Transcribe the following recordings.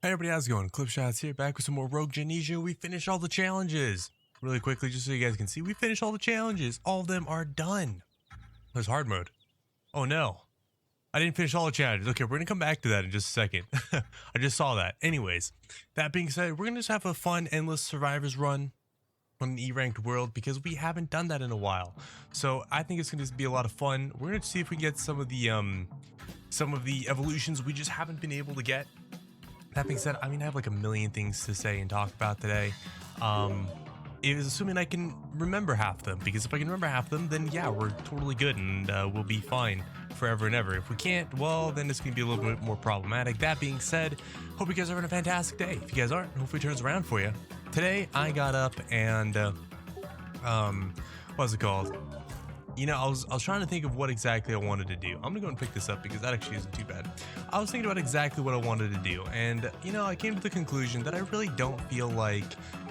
Hey everybody, how's it going? Clippedshots here, back with some more Rogue Genesia. We finished all the challenges. Really quickly, just so you guys can see, we finished all the challenges. All of them are done. There's hard mode. Oh no. I didn't finish all the challenges. Okay, we're gonna come back to that in just a second. I just saw that. Anyways, that being said, we're gonna just have a fun, endless survivors run on an E-ranked world because we haven't done that in a while. So I think it's gonna be a lot of fun. We're gonna see if we can get some of the evolutions we just haven't been able to get. That being said, I mean, I have like a million things to say and talk about today. It is assuming I can remember half them, because if I can remember half them, then yeah, we're totally good and we'll be fine forever and ever. If we can't, well, then it's going to be a little bit more problematic. That being said, hope you guys are having a fantastic day. If you guys aren't, hopefully it turns around for you. Today, I got up and, what's it called? You know, I was trying to think of what exactly I wanted to do. I'm gonna go and pick this up because that actually isn't too bad. I was thinking about exactly what I wanted to do, and you know, I came to the conclusion that I really don't feel like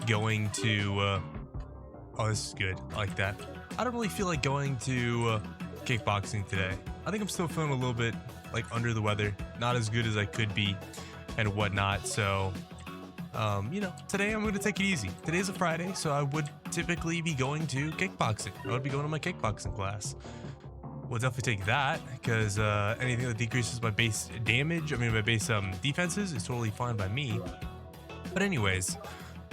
going to oh, this is good, I like that. I don't really feel like going to kickboxing today. I think I'm still feeling a little bit like under the weather, not as good as I could be and whatnot. So you know, today I'm going to take it easy. Today's a Friday, so I would typically be going to kickboxing. I would be going to my kickboxing class. We'll definitely take that because anything that decreases my base damage, my base defenses is totally fine by me. But anyways,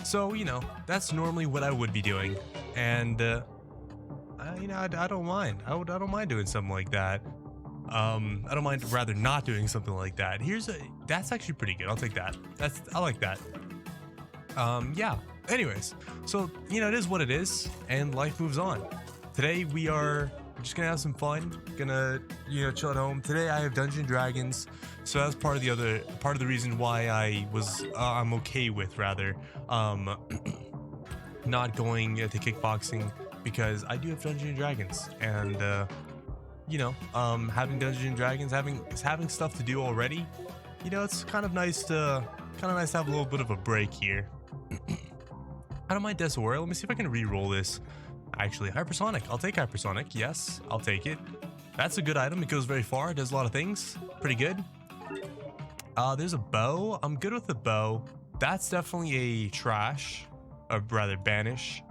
so, you know, that's normally what I would be doing. And, you know, I don't mind. I don't mind doing something like that. I don't mind rather not doing something like that. That's actually pretty good. I'll take that. I like that. Yeah, anyways, so, you know, it is what it is, and life moves on. Today, we are just gonna have some fun, gonna, you know, chill at home. Today, I have Dungeons and Dragons, so that's part of the reason why I'm okay with, rather, not going to kickboxing, because I do have Dungeons and Dragons, and, you know, having Dungeons and Dragons, having stuff to do already, you know, it's kind of nice to have a little bit of a break here. I don't mind Desorial. Let me see if I can re-roll this. Actually, Hypersonic. I'll take Hypersonic. Yes, I'll take it. That's a good item. It goes very far. It does a lot of things. Pretty good. There's a bow. I'm good with the bow. That's definitely a trash. Or rather, banish.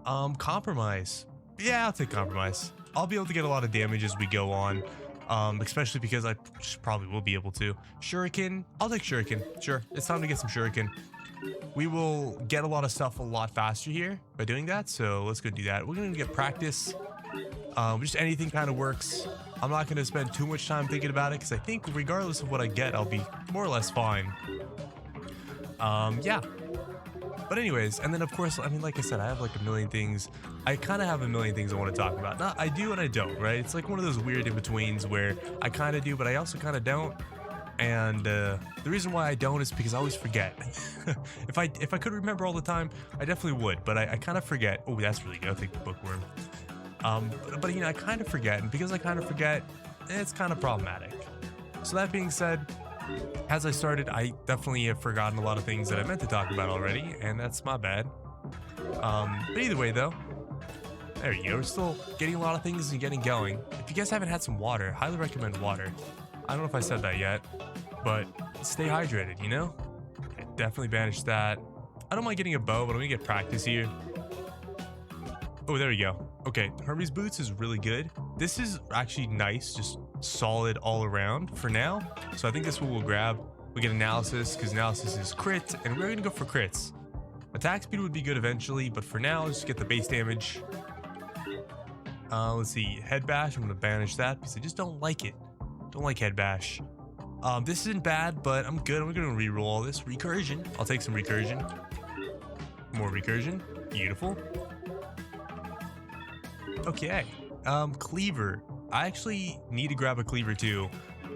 Compromise. Yeah, I'll take Compromise. I'll be able to get a lot of damage as we go on. Especially because I probably will be able to. Shuriken. I'll take Shuriken. Sure. It's time to get some Shuriken. We will get a lot of stuff a lot faster here by doing that, so let's go do that. We're gonna get practice. Just anything kind of works. I'm not gonna spend too much time thinking about it because I think regardless of what I get, I'll be more or less fine. Yeah. But anyways, and then of course, I mean, like I said, I have like a million things. I kind of have a million things I want to talk about. Now, I do and I don't, right? It's like one of those weird in-betweens where I kind of do, but I also kind of don't. And the reason why I don't is because I always forget. If I could remember all the time, I definitely would, but I kind of forget. Oh, that's really good. I'll take the bookworm. But you know, I kind of forget, and because I kind of forget, it's kind of problematic. So that being said, as I started, I definitely have forgotten a lot of things that I meant to talk about already, and that's my bad. But either way though, there you go. We're still getting a lot of things and getting going. If you guys haven't had some water, highly recommend water. I don't know if I said that yet, but stay hydrated, you know? Okay, definitely banish that. I don't mind getting a bow, but I'm gonna get practice here. Oh, there we go. Okay, Hermes Boots is really good. This is actually nice, just solid all around for now. So I think this one we'll grab. We get Analysis, because Analysis is crit, and we're gonna go for crits. Attack speed would be good eventually, but for now, let's just get the base damage. Let's see, Head Bash, I'm gonna banish that because I just don't like it. Don't like Head Bash. This isn't bad, but I'm good. I'm gonna re-roll all this. Recursion. I'll take some Recursion. More Recursion. Beautiful. Okay. Cleaver. I actually need to grab a Cleaver too.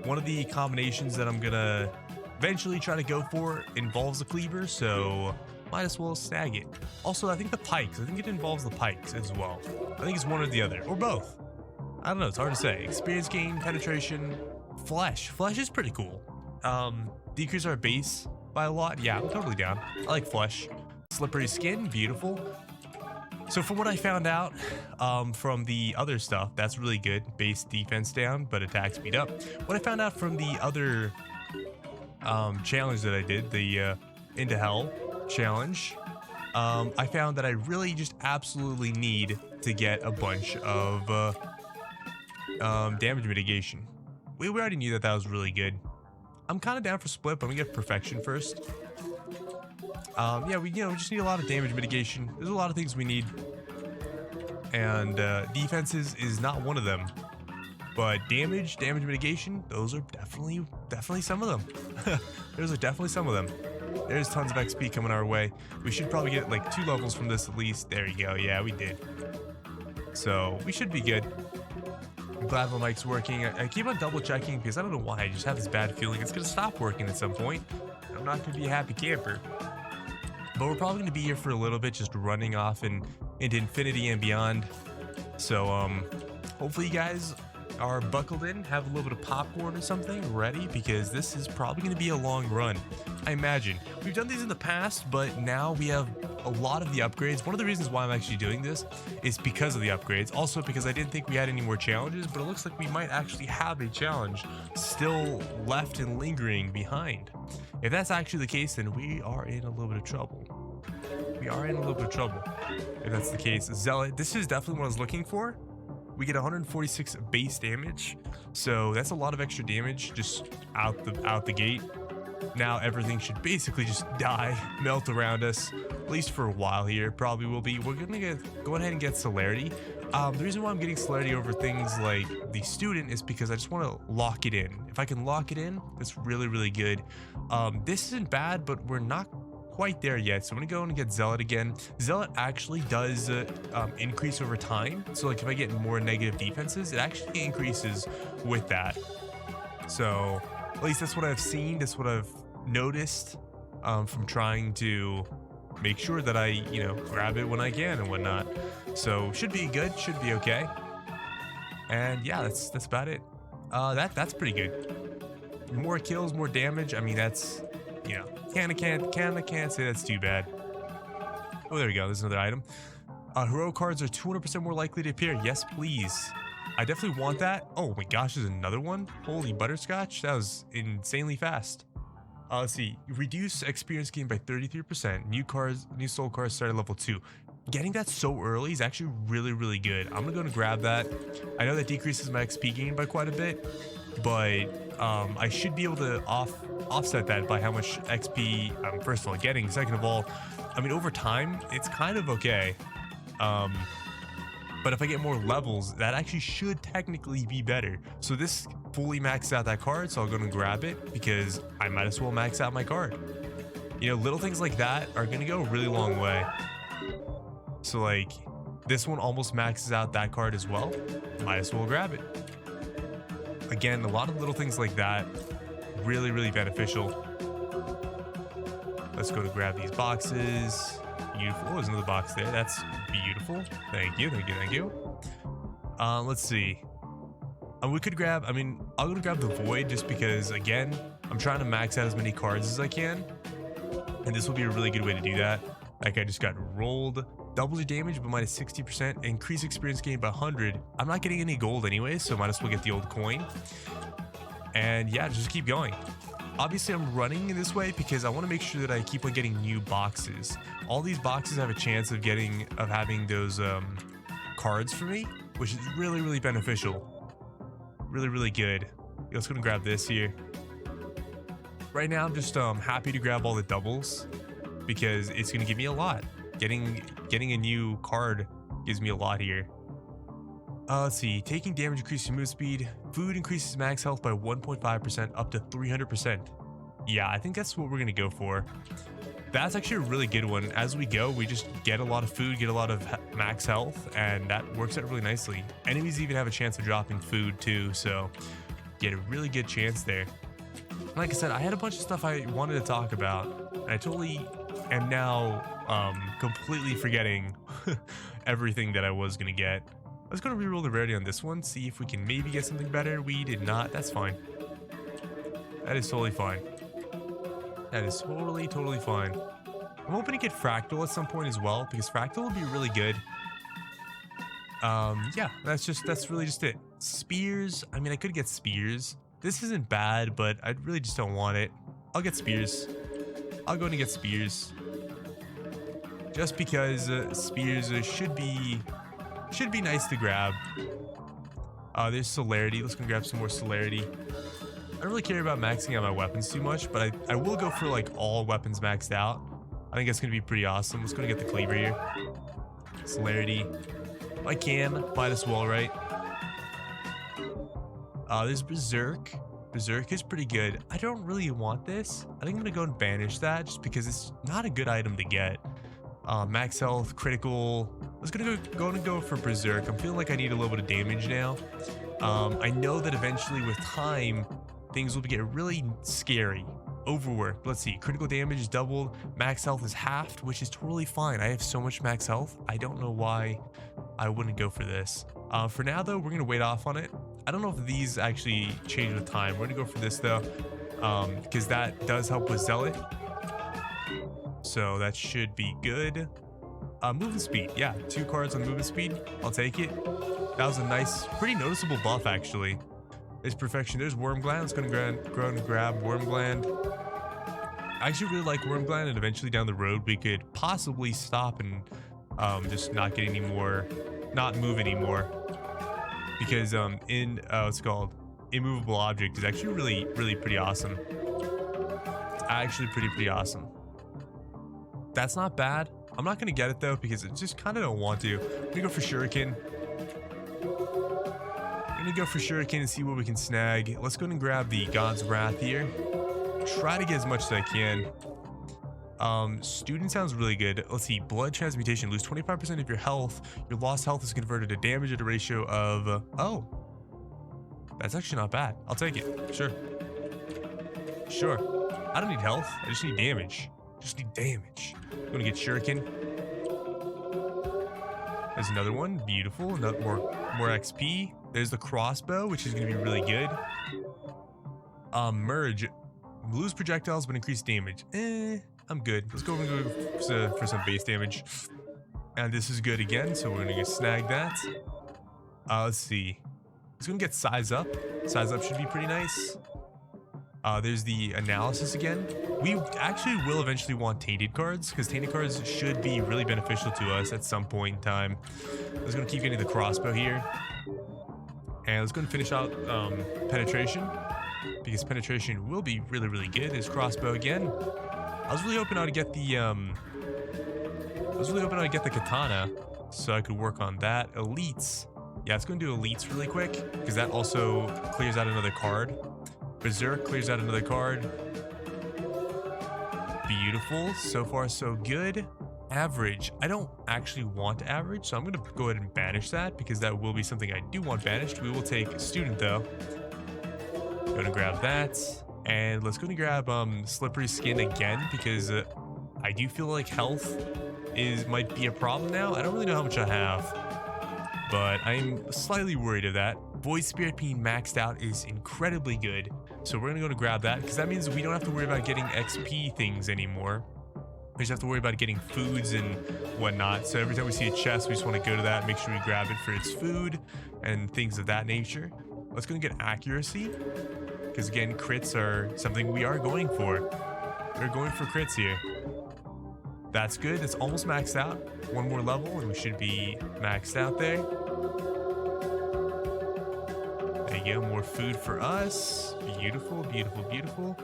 One of the combinations that I'm gonna eventually try to go for involves a Cleaver, so might as well snag it. Also, I think the Pikes. I think it involves the Pikes as well. I think it's one or the other, or both. I don't know, it's hard to say. Experience gain, penetration, flesh. Flesh is pretty cool. Decrease our base by a lot. Yeah, I'm totally down. I like flesh. Slippery skin, beautiful. So from what I found out from the other stuff, that's really good. Base defense down, but attack speed up. What I found out from the other challenge that I did, the Into Hell challenge, I found that I really just absolutely need to get a bunch of damage mitigation. We already knew that that was really good. I'm kind of down for split, but we get perfection first. Yeah, we just need a lot of damage mitigation. There's a lot of things we need, and defenses is not one of them. But damage mitigation, those are definitely some of them. Those are definitely some of them. There's tons of XP coming our way. We should probably get like 2 levels from this at least. There you go. Yeah, we did. So we should be good. I'm glad my mic's working. I keep on double checking because I don't know why. I just have this bad feeling it's going to stop working at some point. I'm not going to be a happy camper. But we're probably going to be here for a little bit, just running off into infinity and beyond. So hopefully you guys are buckled in, have a little bit of popcorn or something ready, because this is probably going to be a long run. I imagine we've done these in the past, but now we have a lot of the upgrades. One of the reasons why I'm actually doing this is because of the upgrades, also because I didn't think we had any more challenges, but it looks like we might actually have a challenge still left and lingering behind. If that's actually the case, then we are in a little bit of trouble. We are in a little bit of trouble if that's the case. Zealot, this is definitely what I was looking for. We get 146 base damage, so that's a lot of extra damage just out the gate. Now everything should basically just die, melt around us, at least for a while here. Probably will be. We're gonna go ahead and get celerity. The reason why I'm getting celerity over things like the student is because I just want to lock it in. If I can lock it in, that's really good. This isn't bad, but we're not quite there yet, so I'm gonna go and get Zealot again. Zealot actually does increase over time, so like if I get more negative defenses, it actually increases with that. So at least that's what I've seen, that's what I've noticed from trying to make sure that I grab it when I can and whatnot. So should be good, should be okay. And yeah, that's about it. That's pretty good. More kills, more damage. I mean, that's can't say that's too bad. Oh, there we go. There's another item. Heroic cards are 200% more likely to appear. Yes, please. I definitely want that. Oh my gosh, there's another one. Holy butterscotch. That was insanely fast. Let's see. Reduce experience gain by 33%. New soul cards start at level 2. Getting that so early is actually really good. I'm gonna go and grab that. I know that decreases my XP gain by quite a bit, but I should be able to offset that by how much XP I'm first of all getting. Second of all, I mean, over time it's kind of okay. But if I get more levels, that actually should technically be better. So this fully maxes out that card, so I'll go and grab it because I might as well max out my card. Little things like that are gonna go a really long way. So like this one almost maxes out that card as well. Might as well grab it. Again, a lot of little things like that, really beneficial. Let's go to grab these boxes. Beautiful. Oh, there's another box there. That's beautiful. Thank you. Let's see. We could grab, I'll go to grab the Void just because, again, I'm trying to max out as many cards as I can. And this will be a really good way to do that. Like I just got rolled. Doubles your damage, but minus 60%. Increase experience gain by 100. I'm not getting any gold anyway, so might as well get the old coin. And yeah, just keep going. Obviously, I'm running in this way because I want to make sure that I keep on getting new boxes. All these boxes have a chance of having those cards for me, which is really beneficial. Really good. Let's go and grab this here. Right now, I'm just happy to grab all the doubles because it's gonna give me a lot. Getting a new card gives me a lot here. Let's see. Taking damage increases move speed. Food increases max health by 1.5% up to 300%. Yeah, I think that's what we're gonna go for. That's actually a really good one. As we go, we just get a lot of food, get a lot of max health, and that works out really nicely. Enemies even have a chance of dropping food too, so get a really good chance there. Like I said, I had a bunch of stuff I wanted to talk about, and I totally am now completely forgetting everything that I was gonna get. Let's go to reroll the rarity on this one, see if we can maybe get something better. We did not. That's fine. That is totally fine. That is totally fine. I'm hoping to get Fractal at some point as well, because Fractal would be really good. Yeah, that's really just it. Spears, I mean, I could get Spears. This isn't bad, but I really just don't want it. I'll get spears. I'll go and get spears. Just because spears should be nice to grab. There's celerity. Let's go grab some more celerity. I don't really care about maxing out my weapons too much, but I will go for like all weapons maxed out. I think that's gonna be pretty awesome. Let's go and get the cleaver here. Celerity. If I can, might as well, right? There's berserk. Berserk is pretty good. I don't really want this. I think I'm gonna go and banish that just because it's not a good item to get. Max health, critical. Let's go for berserk. I'm feeling like I need a little bit of damage now. I know that eventually with time, things will get really scary. Overworked. Let's see. Critical damage is doubled. Max health is halved, which is totally fine. I have so much max health. I don't know why I wouldn't go for this. For now, though, we're going to wait off on it. I don't know if these actually change with time. We're going to go for this, though, because that does help with Zealot. So that should be good. Movement speed. Yeah, 2 cards on movement speed. I'll take it. That was a nice, pretty noticeable buff, actually. There's perfection. There's worm gland. Let's go and grab worm gland. I actually really like worm gland, and eventually down the road we could possibly stop and just not get any more, not move anymore, because what's it called, immovable object is actually really pretty awesome. It's actually pretty awesome. That's not bad. I'm not gonna get it though because I just kind of don't want to. I'm gonna go for shuriken. I'm gonna go for shuriken and see what we can snag. Let's go ahead and grab the God's Wrath here. Try to get as much as I can. Student sounds really good. Let's see. Blood transmutation. Lose 25% of your health. Your lost health is converted to damage at a ratio of... oh. That's actually not bad. I'll take it. Sure. I don't need health. I just need damage. I'm gonna get shuriken. There's another one. Beautiful. Another more XP. There's the crossbow, which is gonna be really good. Merge. Lose projectiles but increase damage. I'm good. Let's go for some base damage. And this is good again, so we're gonna go snag that. Let's see. Let's go and get size up. Size up should be pretty nice. There's the analysis again. We actually will eventually want tainted cards, because tainted cards should be really beneficial to us at some point in time. Let's go keep getting the crossbow here. And let's go and finish out penetration, because penetration will be really good. There's crossbow again. I was really hoping I would get the katana, so I could work on that. Elites. Yeah, let's go and do elites really quick, because that also clears out another card. Berserk clears out another card. Beautiful. So far, so good. Average. I don't actually want average, so I'm going to go ahead and banish that, because that will be something I do want banished. We will take student, though. Going to grab that. And let's go and grab slippery skin again, because I do feel like health might be a problem now. I don't really know how much I have, but I'm slightly worried of that. Void Spirit being maxed out is incredibly good, so we're gonna go to grab that, because that means we don't have to worry about getting XP things anymore. We just have to worry about getting foods and whatnot. So every time we see a chest, we just want to go to that, make sure we grab it for its food and things of that nature. Let's go and get accuracy, because again, crits are something we are going for. We're going for crits here. That's good. That's almost maxed out. One more level and we should be maxed out there. There you go. More food for us. Beautiful.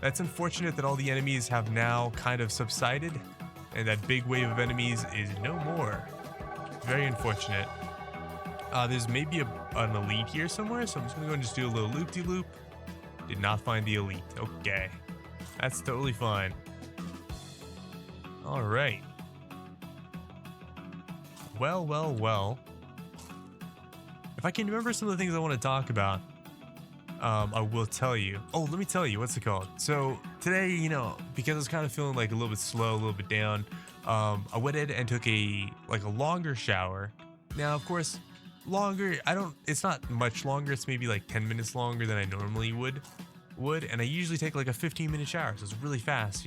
That's unfortunate that all the enemies have now kind of subsided, and that big wave of enemies is no more. Very unfortunate. There's maybe an elite here somewhere, so I'm just gonna go and just do a little loop-de-loop. Did not find the elite. Okay. That's totally fine. Alright. Well. If I can remember some of the things I want to talk about, I will tell you. Oh, let me tell you. What's it called? So today, because I was kind of feeling like a little bit slow, a little bit down, I went in and took a longer shower. Now, of course, longer, it's not much longer. It's maybe like 10 minutes longer than I normally would. And I usually take like a 15-minute shower. So it's really fast,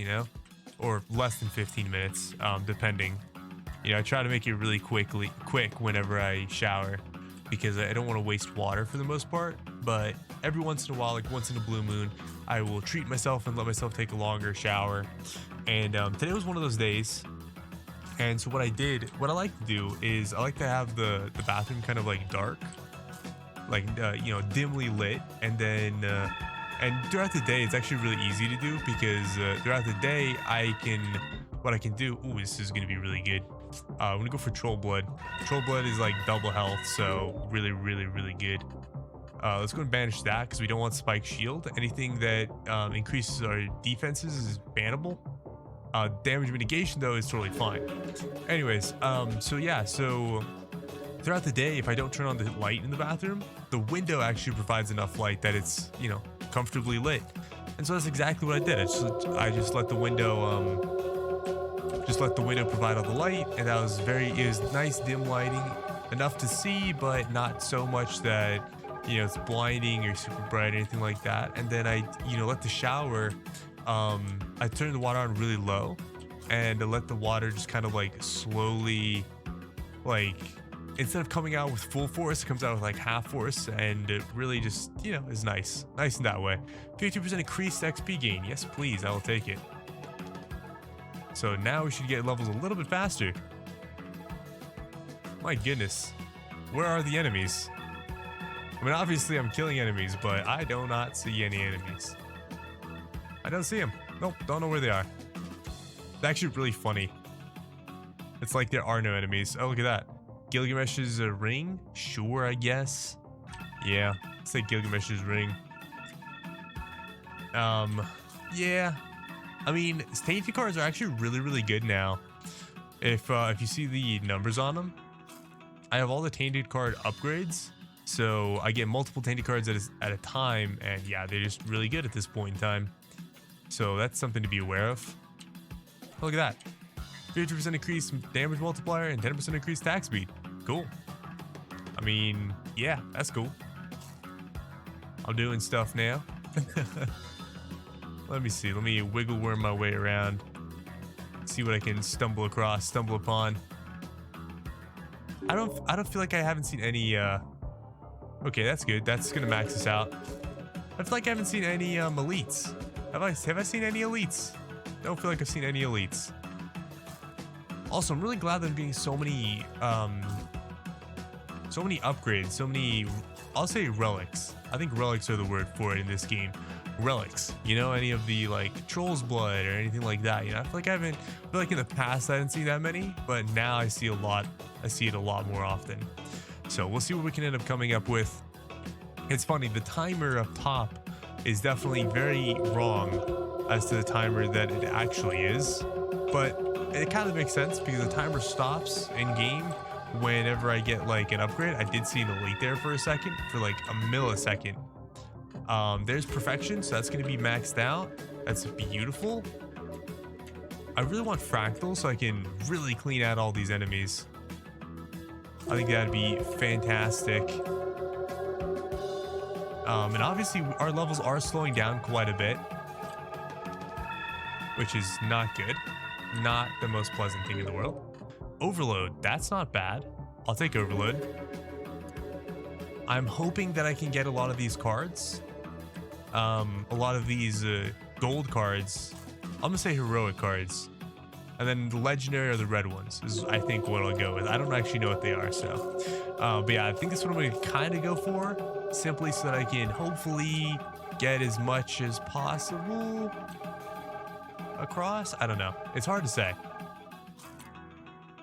or less than 15 minutes, depending. I try to make it really quick whenever I shower. because I don't want to waste water for the most part. But every once in a while, like once in a blue moon, I will treat myself and let myself take a longer shower. And today was one of those days. And so what I like to do is I like to have the bathroom kind of like dark, like you know, dimly lit, and then and throughout the day it's actually really easy to do because throughout the day what I can do. Ooh, this is gonna be really good. I'm gonna go for troll blood. Troll blood is like double health, so really good. Let's go and banish that because we don't want spike shield. Anything that increases our defenses is bannable. Damage mitigation though is totally fine. Anyways, so yeah, so throughout the day, if I don't turn on the light in the bathroom, the window actually provides enough light that it's, you know, comfortably lit. And so that's exactly what I did. I just let the window provide all the light, and that was it was nice dim lighting, enough to see, but not so much that, you know, it's blinding or super bright or anything like that. And then I, you know, let the shower, I turned the water on really low and I let the water just kind of like slowly, like instead of coming out with full force, it comes out with like half force, and it really just, you know, is nice in that way. 52% increased XP gain. Yes, please. I will take it. So now we should get levels a little bit faster. My goodness. Where are the enemies? I mean, obviously I'm killing enemies, but I do not see any enemies. I don't see them. Nope, don't know where they are. It's actually really funny. It's like there are no enemies. Oh, look at that. Gilgamesh's ring? Sure, I guess. Yeah, let's say Gilgamesh's ring. Yeah. I mean, tainted cards are actually really good now. If you see the numbers on them, I have all the tainted card upgrades, so I get multiple tainted cards at a time, and yeah, they're just really good at this point in time. So that's something to be aware of. Look at that. 50% increased damage multiplier and 10% increased attack speed. Cool. I mean, yeah, that's cool. I'm doing stuff now. Let me see. Let me wiggle worm my way around. See what I can stumble upon. I don't feel like I haven't seen any okay, that's good. That's gonna max us out. I feel like I haven't seen any elites. Have I seen any elites? Don't feel like I've seen any elites. Also, I'm really glad that I'm getting so many upgrades, so many, I'll say relics. I think relics are the word for it in this game. Relics, you know, any of the like troll's blood or anything like that. You know, I feel like in the past I didn't see that many, but now I see it a lot more often. So we'll see what we can end up coming up with. It's funny, the timer up top is definitely very wrong as to the timer that it actually is, but it kind of makes sense because the timer stops in game whenever I get like an upgrade. I did see an elite there for a second, for like a millisecond. There's perfection, so that's going to be maxed out. That's beautiful. I really want fractal so I can really clean out all these enemies. I think that'd be fantastic. And obviously our levels are slowing down quite a bit, which is not good. Not the most pleasant thing in the world. Overload, that's not bad. I'll take overload. I'm hoping that I can get a lot of these cards. A lot of these gold cards. I'm gonna say heroic cards. And then the legendary or the red ones is, I think, what I'll go with. I don't actually know what they are, so. But yeah, I think that's what I'm gonna kind of go for, simply so that I can hopefully get as much as possible across. I don't know. It's hard to say.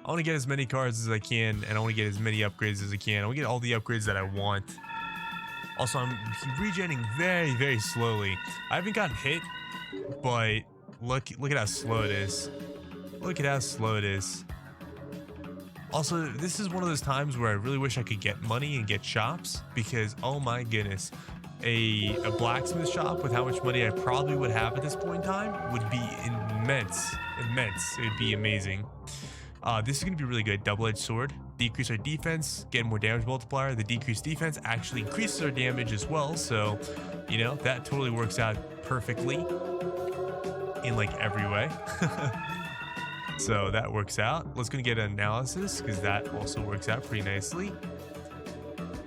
I want to get as many cards as I can, and I want to get as many upgrades as I can. I want to get all the upgrades that I want. Also, I'm regenerating very slowly. I haven't gotten hit, but look at how slow it is. Look at how slow it is. Also, this is one of those times where I really wish I could get money and get shops, because oh my goodness, a blacksmith shop with how much money I probably would have at this point in time would be immense. It would be amazing. This is going to be really good. Double-edged sword. Decrease our defense, get more damage multiplier. The decreased defense actually increases our damage as well. So, you know, that totally works out perfectly in like every way. So that works out. Let's go and get an analysis because that also works out pretty nicely.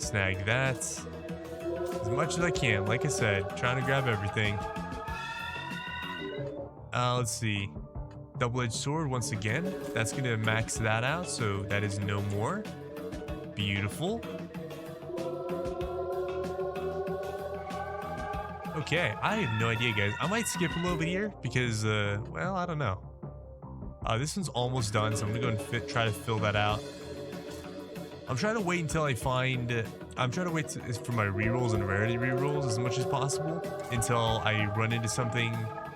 snag that. As much as I can. Like I said, trying to grab everything. Let's see. Double-edged sword once again. That's going to max that out, so that is no more. Beautiful. Okay, I have no idea, guys. I might skip a little bit here because, well, I don't know. This one's almost done, so I'm going to go and try to fill that out. I'm trying to wait until I find... I'm trying to wait for my rerolls and rarity rerolls as much as possible until I run into something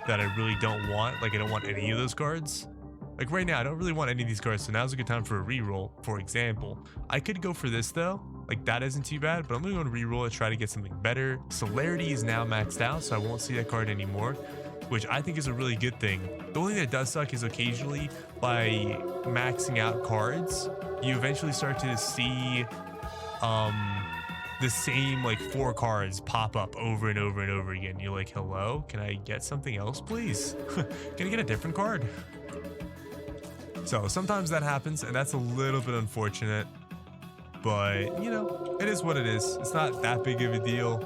that I really don't want. Like, I don't want any of those cards. Like, right now, I don't really want any of these cards, so now's a good time for a reroll, for example. I could go for this, though. Like, that isn't too bad, but I'm going to go and reroll and try to get something better. Celerity is now maxed out, so I won't see that card anymore, which I think is a really good thing. The only thing that does suck is occasionally, by maxing out cards, you eventually start to see the same, like, 4 cards pop up over and over and over again. You're like, hello? Can I get something else, please? Can I get a different card? So sometimes that happens, and that's a little bit unfortunate. But, you know, it is what it is. It's not that big of a deal.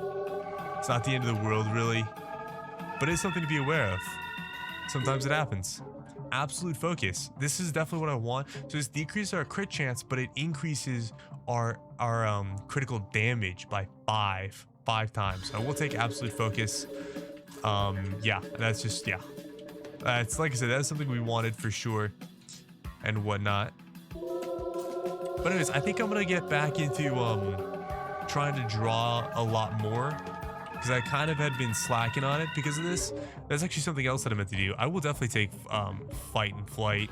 It's not the end of the world, really. But it's something to be aware of. Sometimes it happens. Absolute focus. This is definitely what I want. So this decreases our crit chance, but it increases our critical damage by 5 times. So we'll take absolute focus. Yeah, that's just, yeah. It's like I said, that's something we wanted for sure and whatnot. But anyways, I think I'm gonna get back into trying to draw a lot more, because I kind of had been slacking on it because of this. That's actually something else that I meant to do. I will definitely take fight and flight.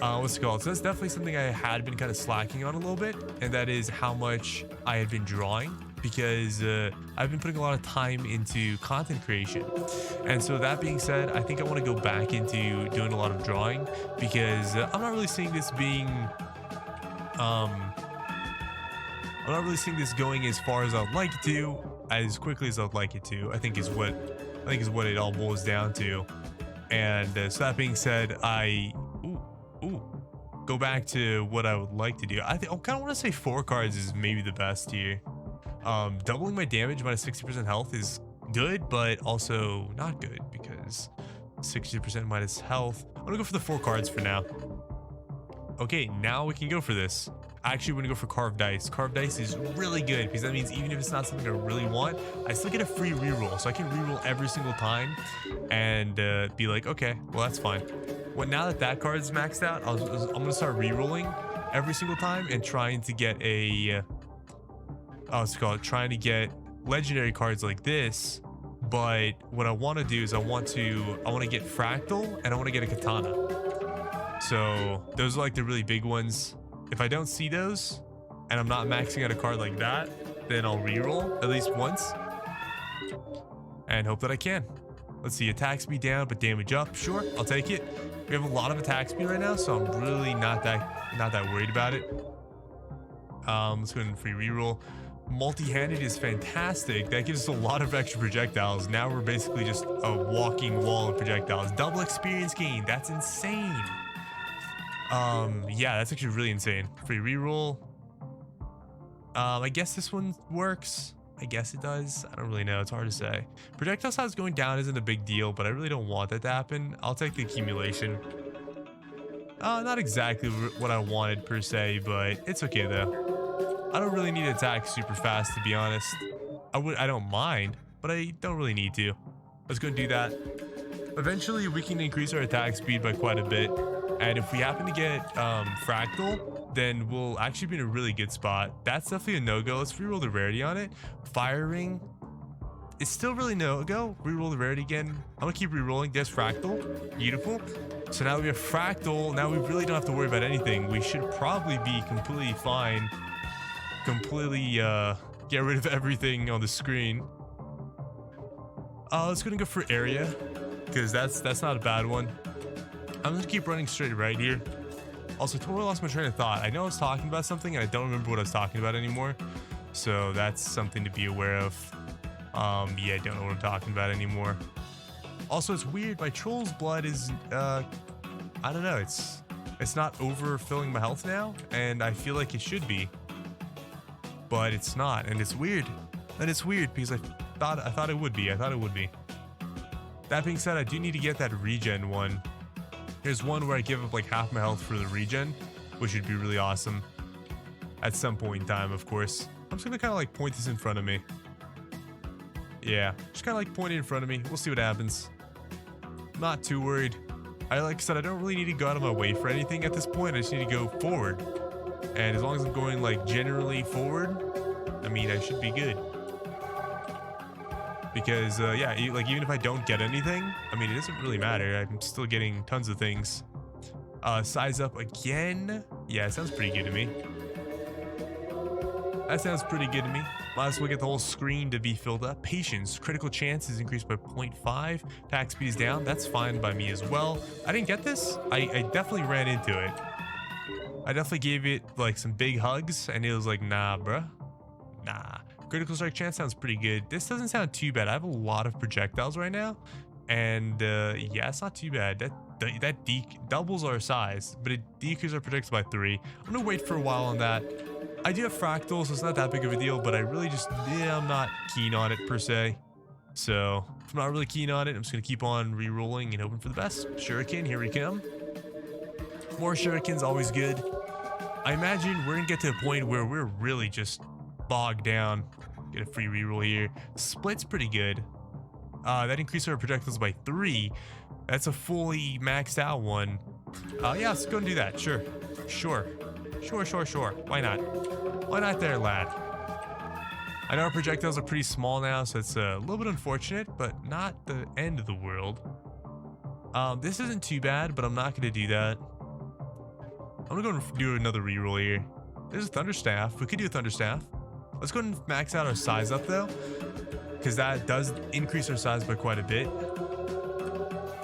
What's it called? So that's definitely something I had been kind of slacking on a little bit, and that is how much I had been drawing, because I've been putting a lot of time into content creation. And so that being said, I think I want to go back into doing a lot of drawing, because I'm not really seeing this being I'm not really seeing this going as far as I'd like it to, as quickly as I'd like it to. I think is what it all boils down to. And so that being said, go back to what I would like to do. I kind of want to say 4 cards is maybe the best here. Doubling my damage minus 60% health is good, but also not good, because 60% minus health. I'm gonna go for the 4 cards for now. Okay, now we can go for this. Actually, we're gonna go for carved dice. Carved dice is really good, because that means even if it's not something I really want, I still get a free reroll. So I can reroll every single time and be like, okay, well, that's fine. Well, now that that card's maxed out, I'm gonna start rerolling every single time and trying to get trying to get legendary cards like this. But what I want to do is I want to get fractal, and I want to get a katana. So those are like the really big ones. If I don't see those and I'm not maxing out a card like that, then I'll reroll at least once and hope that I can. Let's see, attack speed down but damage up. Sure, I'll take it. We have a lot of attack speed right now, so I'm really not that worried about it. Let's go ahead and free reroll. Multi-handed is fantastic. That gives us a lot of extra projectiles. Now we're basically just a walking wall of projectiles. Double experience gain. That's insane. Yeah, that's actually really insane. Free reroll. I guess this one works. I guess it does. I don't really know. It's hard to say. Projectile size going down isn't a big deal, but I really don't want that to happen. I'll take the accumulation. Not exactly what I wanted per se, but it's okay though. I don't really need to attack super fast, to be honest. I don't mind, but I don't really need to. Let's go and do that. Eventually, we can increase our attack speed by quite a bit. And if we happen to get fractal, then we'll actually be in a really good spot. That's definitely a no-go. Let's reroll the rarity on it. Firing. It's still really no-go. Reroll the rarity again. I'm going to keep rerolling. There's fractal. Beautiful. So now that we have fractal, now we really don't have to worry about anything. We should probably be completely fine. Completely get rid of everything on the screen. Let's go and go for area, because that's not a bad one. I'm gonna keep running straight right here. Also, totally lost my train of thought. I know I was talking about something and I don't remember what I was talking about anymore. So that's something to be aware of. Yeah, I don't know what I'm talking about anymore. Also, it's weird. My troll's blood is, I don't know. It's not overfilling my health now, and I feel like it should be. but it's not, and it's weird. And it's weird because I thought it would be. That being said, I do need to get that regen one. There's one where I give up like half my health for the regen, which would be really awesome. At some point in time, of course. I'm just gonna kind of like point this in front of me. Yeah, just kind of like point it in front of me. We'll see what happens. Not too worried. Like I said, I don't really need to go out of my way for anything at this point. I just need to go forward. And as long as I'm going like generally forward, I mean, I should be good. Because yeah, like even if I don't get anything, I mean, it doesn't really matter. I'm still getting tons of things. Size up again. Yeah, it sounds pretty good to me. That sounds pretty good to me. Might as well get the whole screen to be filled up. Patience. Critical chance is increased by 0.5. Attack speed is down. That's fine by me as well. I didn't get this. I definitely ran into it. I definitely gave it like some big hugs, and it was like, nah, bruh. Nah. Critical strike chance sounds pretty good. This doesn't sound too bad. I have a lot of projectiles right now, and yeah, it's not too bad. That doubles our size, but it decreases our projectiles by 3. I'm gonna wait for a while on that. I do have fractals, so it's not that big of a deal, but I really just, yeah, I'm not keen on it per se. So if I'm not really keen on it, I'm just gonna keep on re-rolling and hoping for the best. Shuriken, here we come. More shurikens, always good. I imagine we're gonna get to a point where we're really just bogged down. Get a free reroll here. Split's pretty good. That increases our projectiles by 3. That's a fully maxed out one. Yeah, let's go and do that. Sure. Why not? Why not there, lad? I know our projectiles are pretty small now, so it's a little bit unfortunate, but not the end of the world. This isn't too bad, but I'm not going to do that. I'm going to go and do another reroll here. There's a Thunderstaff. We could do a Thunderstaff. Let's go and max out our size up, though, because that does increase our size by quite a bit.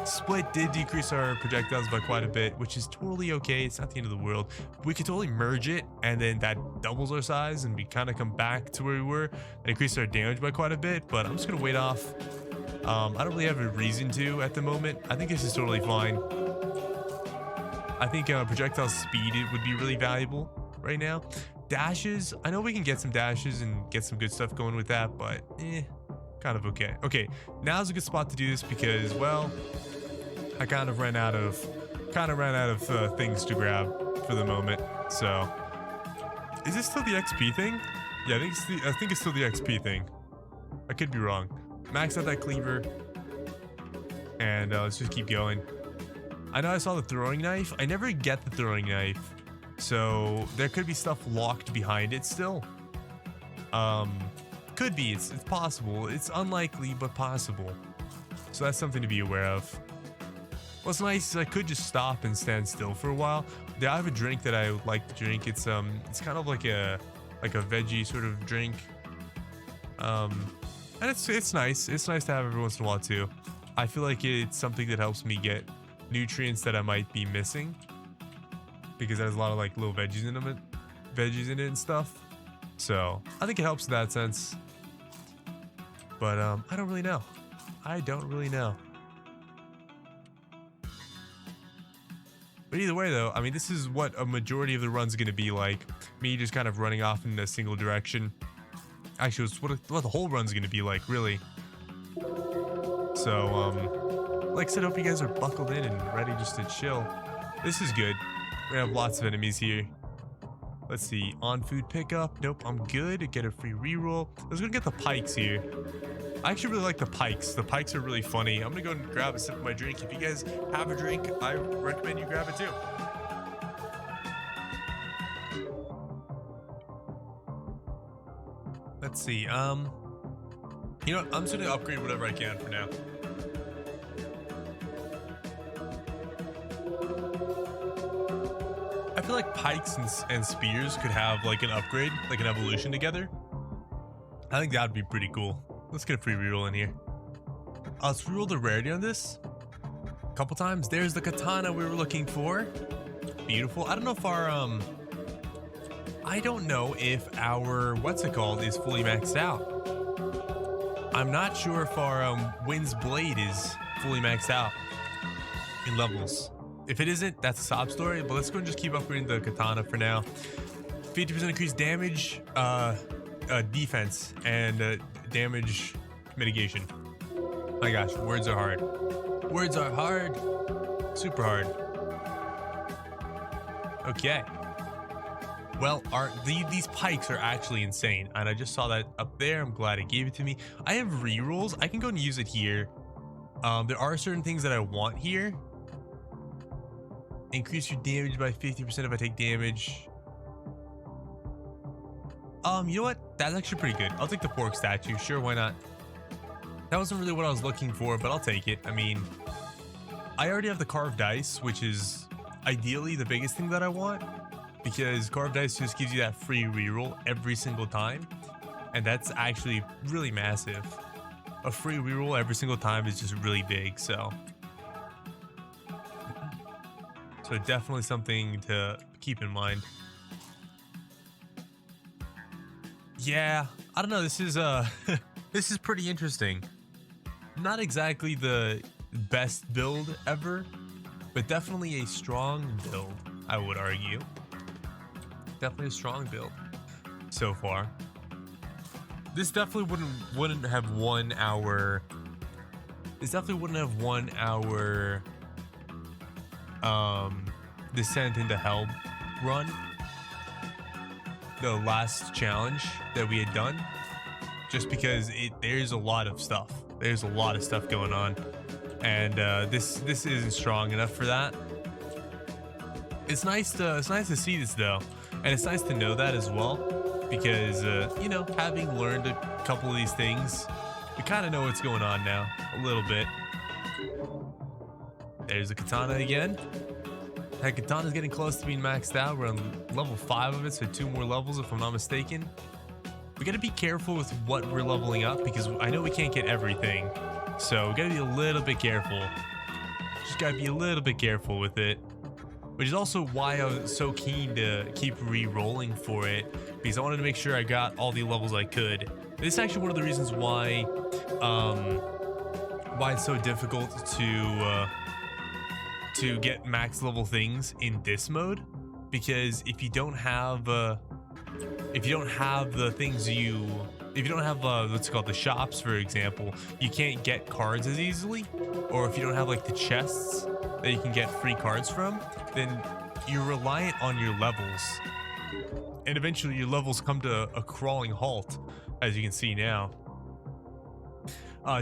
Split did decrease our projectiles by quite a bit, which is totally okay. It's not the end of the world. We could totally merge it, and then that doubles our size, and we kind of come back to where we were and increase our damage by quite a bit, but I'm just going to wait off. I don't really have a reason to at the moment. I think this is totally fine. I think projectile speed would be really valuable right now. Dashes, I know we can get some dashes and get some good stuff going with that, but kind of okay. Okay, now's a good spot to do this because, well, I kind of ran out of things to grab for the moment. So, is this still the XP thing? Yeah, I think it's still the XP thing. I could be wrong. Max out that cleaver, and let's just keep going. I know I saw the throwing knife. I never get the throwing knife, so there could be stuff locked behind it still. Could be. It's possible. It's unlikely, but possible. So that's something to be aware of. What's nice is I could just stop and stand still for a while. I have a drink that I like to drink. It's kind of like a veggie sort of drink. And it's nice. It's nice to have every once in a while too. I feel like it's something that helps me get nutrients that I might be missing, because there's a lot of like little veggies in it and stuff. So I think it helps in that sense. But I don't really know. But either way, though, I mean, this is what a majority of the run's going to be like. Me just kind of running off in a single direction. Actually, it's what the whole run's going to be like, really. So, like I said, I hope you guys are buckled in and ready just to chill. This is good. We have lots of enemies here. Let's see. On food pickup. Nope, I'm good. Get a free reroll. Let's go get the pikes here. I actually really like the pikes. The pikes are really funny. I'm gonna go and grab a sip of my drink. If you guys have a drink, I recommend you grab it too. Let's see. You know what? I'm just gonna upgrade whatever I can for now. I feel like pikes and spears could have like an upgrade, like an evolution together. I think that would be pretty cool. Let's get a free reroll in here. Let's reroll the rarity on this a couple times. There's the katana we were looking for. Beautiful. I don't know if our what's it called is fully maxed out. I'm not sure if our Wind's Blade is fully maxed out in levels. If it isn't, that's a sob story, but let's go and just keep upgrading the katana for now. 50% increased damage. defense and damage mitigation. My gosh, words are hard. Words are hard. Super hard. Okay. Well, these pikes are actually insane, and I just saw that up there. I'm glad it gave it to me. I have rerolls. I can go and use it here. There are certain things that I want here. Increase your damage by 50% if I take damage. You know what? That's actually pretty good. I'll take the pork statue. Sure, why not? That wasn't really what I was looking for, but I'll take it. I mean, I already have the carved dice, which is ideally the biggest thing that I want, because carved dice just gives you that free reroll every single time, and that's actually really massive. A free reroll every single time is just really big, so definitely something to keep in mind. Yeah, I don't know, this is this is pretty interesting. Not exactly the best build ever, but definitely a strong build, I would argue. Definitely a strong build so far. This definitely wouldn't have won our Descent into Hell run, the last challenge that we had done, just because there's a lot of stuff. There's a lot of stuff going on, and this isn't strong enough for that. It's nice to see this though, and it's nice to know that as well, because you know, having learned a couple of these things, we kind of know what's going on now a little bit. There's a katana again. That katana's getting close to being maxed out. We're on level 5 of it, so 2 more levels if I'm not mistaken. We gotta be careful with what we're leveling up, because I know we can't get everything, so we gotta be a little bit careful. Just gotta be a little bit careful with it, which is also why I was so keen to keep re-rolling for it, because I wanted to make sure I got all the levels I could. This is actually one of the reasons why it's so difficult to get max level things in this mode, because if you don't have the things if you don't have what's called the shops, for example, you can't get cards as easily, or if you don't have like the chests that you can get free cards from, then you're reliant on your levels, and eventually your levels come to a crawling halt, as you can see now.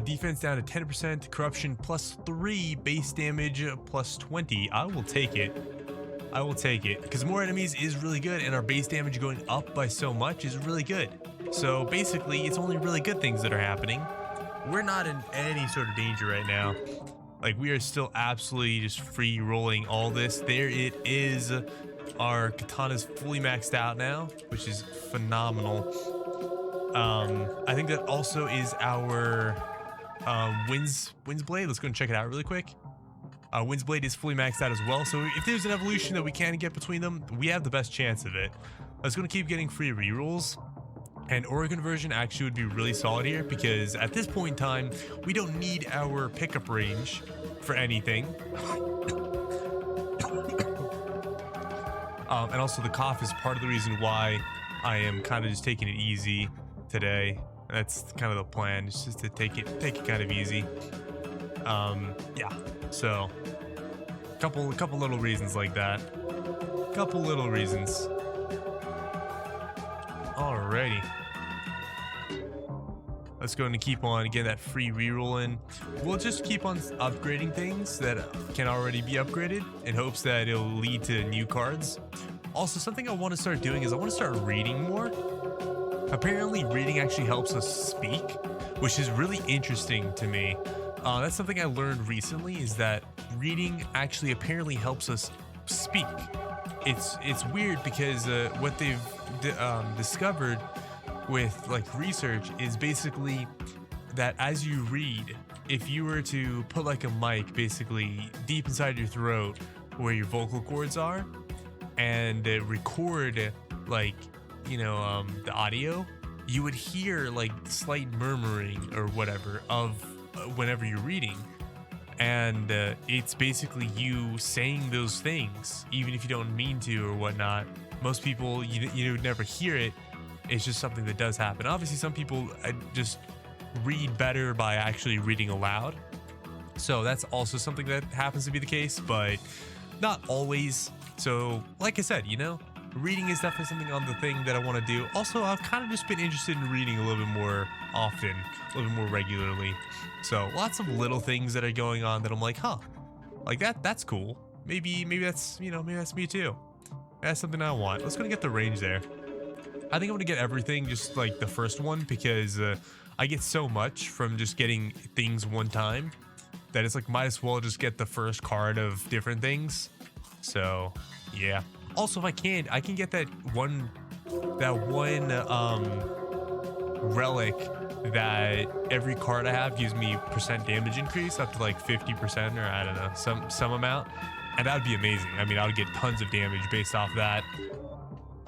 Defense down to 10%, corruption +3, base damage +20. I will take it. I will take it, because more enemies is really good, and our base damage going up by so much is really good. So basically, it's only really good things that are happening. We're not in any sort of danger right now. Like, we are still absolutely just free rolling all this. There it is. Our katana's fully maxed out now, which is phenomenal. I think that also is our Wind's Blade. Let's go and check it out really quick. Wind's Blade is fully maxed out as well, so if there's an evolution that we can get between them, we have the best chance of it. I was going to keep getting free rerolls, and Aura Conversion actually would be really solid here, because at this point in time, we don't need our pickup range for anything. And also the cough is part of the reason why I am kind of just taking it easy today. That's kind of the plan, just to take it kind of easy. Yeah, so couple little reasons like that. Couple little reasons. Alrighty. Let's go and keep on getting that free reroll in. We'll just keep on upgrading things that can already be upgraded in hopes that it'll lead to new cards. Also, something I want to start doing is I want to start reading more. Apparently, reading actually helps us speak, which is really interesting to me. That's something I learned recently, is that reading actually apparently helps us speak. It's weird, because what they've discovered with like research is basically that as you read, if you were to put like a mic basically deep inside your throat where your vocal cords are, and record like, you know, the audio, you would hear like slight murmuring or whatever of whenever you're reading, and it's basically you saying those things even if you don't mean to or whatnot. Most people, you would never hear it, It's just something that does happen. Obviously, some people just read better by actually reading aloud. So that's also something that happens to be the case, but not always. So like I said, reading is definitely something on the thing that I want to do. Also, I've kind of just been interested in reading a little bit more often, a little bit more regularly. So lots of little things that are going on that I'm like, like that's cool. Maybe that's, maybe that's me too. That's something I want. Let's go and get the range there. I think I'm gonna get everything, just like the first one, because I get so much from just getting things one time that it's like, might as well just get the first card of different things. So yeah. Also, if I can get that one relic that every card I have gives me % damage increase up to like 50%, or I don't know, some amount, and that would be amazing. I mean, I would get tons of damage based off that,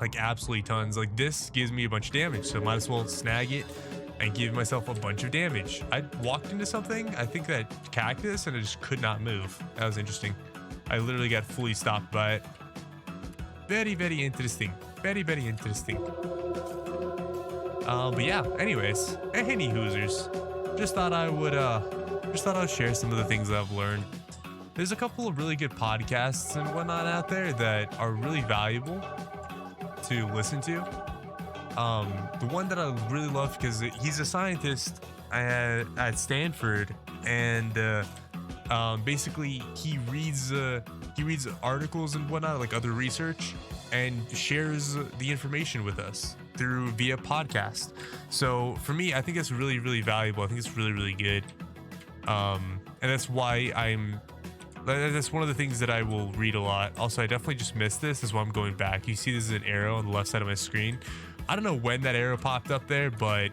like absolutely tons. Like this gives me a bunch of damage, so might as well snag it and give myself a bunch of damage. I walked into something, I think that cactus, and it just could not move. That was interesting. I literally got fully stopped by it. Very, very interesting. Very, very interesting. But yeah, anyways, any hoosers, just thought I would share some of the things that I've learned. There's a couple of really good podcasts and whatnot out there that are really valuable to listen to. The one that I really love, because he's a scientist at Stanford, and basically he reads articles and whatnot, like other research, and shares the information with us via podcast. So for me, I think that's really, really valuable. I think it's really, really good. And that's why that's one of the things that I will read a lot. Also, I definitely just missed this. That's why I'm going back. You see, this is an arrow on the left side of my screen. I don't know when that arrow popped up there, but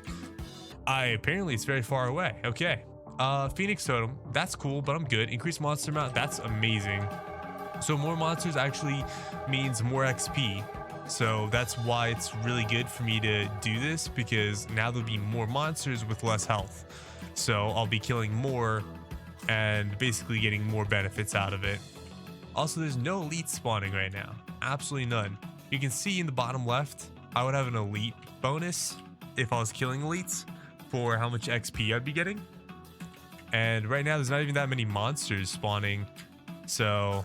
apparently it's very far away. Okay. Phoenix Totem. That's cool, but I'm good. Increased monster amount. That's amazing. So more monsters actually means more XP. So that's why it's really good for me to do this, because now there'll be more monsters with less health. So I'll be killing more and basically getting more benefits out of it. Also, there's no elite spawning right now. Absolutely none. You can see in the bottom left, I would have an elite bonus if I was killing elites for how much XP I'd be getting. And right now there's not even that many monsters spawning. So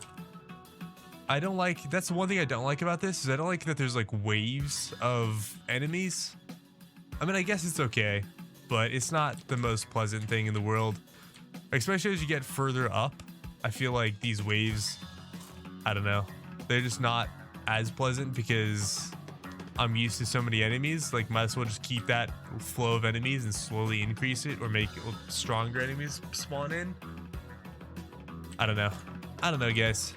that's the one thing I don't like about this, is I don't like that there's like waves of enemies. I mean, I guess it's okay, but it's not the most pleasant thing in the world. Especially as you get further up, I feel like these waves, I don't know, they're just not as pleasant because I'm used to so many enemies. Like, might as well just keep that flow of enemies and slowly increase it, or make stronger enemies spawn in. I don't know, guys.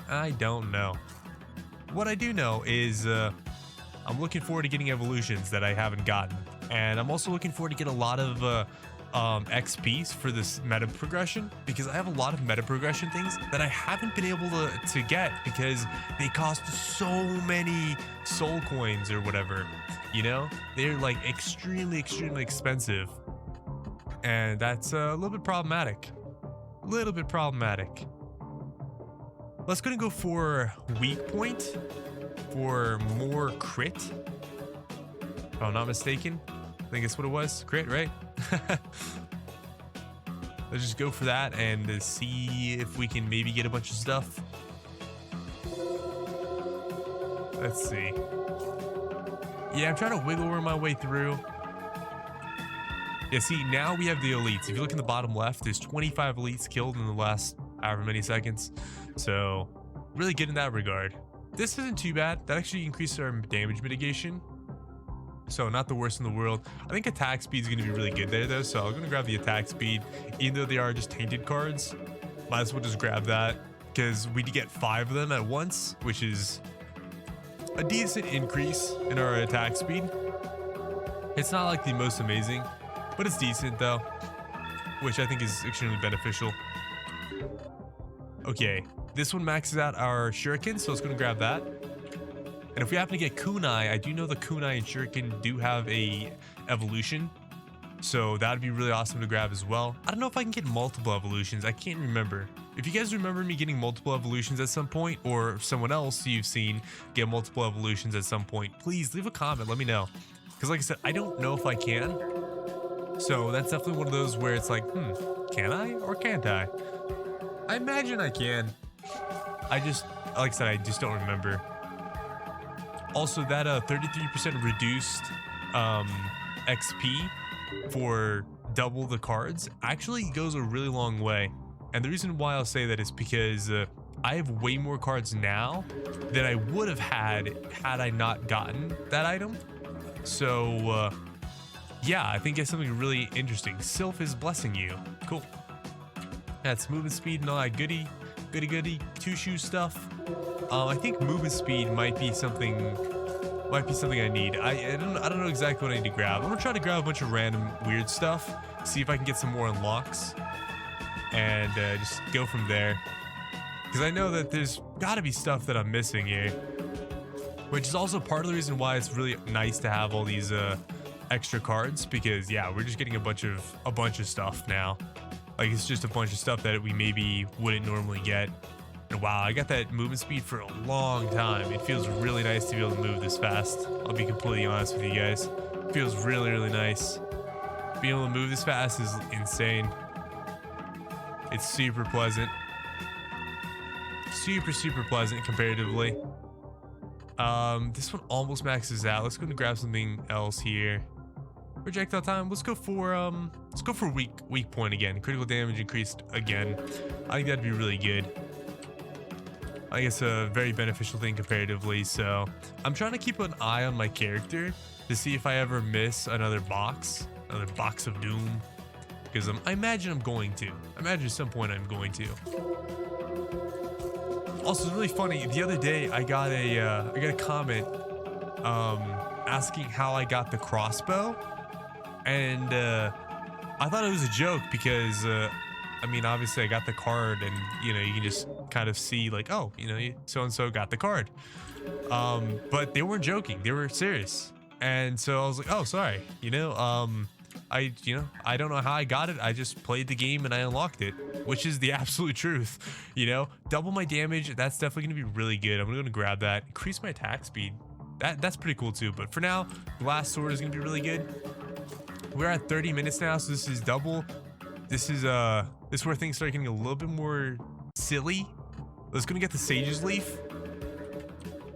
I don't know. What I do know is I'm looking forward to getting evolutions that I haven't gotten, and I'm also looking forward to get a lot of XPs for this meta progression, because I have a lot of meta progression things that I haven't been able to get because they cost so many soul coins or whatever. They're like extremely expensive, and that's a little bit problematic. Let's go and go for weak point for more crit. If I'm not mistaken, I think that's what it was. Crit, right? Let's just go for that and see if we can maybe get a bunch of stuff. Let's see. Yeah, I'm trying to wiggle my way through. Yeah, see, now we have the elites. If you look in the bottom left, there's 25 elites killed in the last however many seconds. So really good in that regard. This isn't too bad. That actually increases our damage mitigation. So not the worst in the world. I think attack speed is going to be really good there though. So I'm going to grab the attack speed, even though they are just tainted cards. Might as well just grab that, because we get 5 of them at once, which is a decent increase in our attack speed. It's not like the most amazing, but it's decent though, which I think is extremely beneficial. Okay, this one maxes out our shuriken, so let's go and grab that. And if we happen to get kunai, I do know the kunai and shuriken do have a evolution, so that'd be really awesome to grab as well. I don't know if I can get multiple evolutions. I can't remember. If you guys remember me getting multiple evolutions at some point, or someone else you've seen get multiple evolutions at some point, please leave a comment, let me know. Because like I said, I don't know if I can. So that's definitely one of those where it's like, can I or can't I? I imagine I can. I just, like I said, I just don't remember. Also, that 33% reduced XP for double the cards actually goes a really long way. And the reason why I'll say that is because I have way more cards now than I would have had I not gotten that item. So yeah, I think it's something really interesting. Sylph is blessing you. Cool. That's movement speed and all that goody two shoe stuff. I think movement speed might be something I need. I don't know exactly what I need to grab. I'm gonna try to grab a bunch of random weird stuff, see if I can get some more unlocks, and just go from there. Because I know that there's gotta be stuff that I'm missing here, which is also part of the reason why it's really nice to have all these extra cards, because yeah, we're just getting a bunch of stuff now. Like, it's just a bunch of stuff that we maybe wouldn't normally get. And wow, I got that movement speed for a long time. It feels really nice to be able to move this fast. I'll be completely honest with you guys. It feels really, really nice. Being able to move this fast is insane. It's super pleasant. Super pleasant comparatively. This one almost maxes out. Let's go and grab something else here. Projectile time. Let's go for weak point again. Critical damage increased again. I think that'd be really good. I think it's a very beneficial thing comparatively. So I'm trying to keep an eye on my character to see if I ever miss another box of doom, because I imagine I'm going to. I imagine at some point I'm going to. Also, it's really funny. The other day I got a comment asking how I got the crossbow. And I thought it was a joke because, I mean, obviously I got the card and, you know, you can just kind of see like, oh, you know, so-and-so got the card. But they weren't joking. They were serious. And so I was like, oh, sorry. I don't know how I got it. I just played the game and I unlocked it, which is the absolute truth. Double my damage. That's definitely going to be really good. I'm going to grab that. Increase my attack speed. That's pretty cool too. But for now, glass sword is going to be really good. We're at 30 minutes now, so this is double. This is where things start getting a little bit more silly. Let's go and get the Sage's Leaf.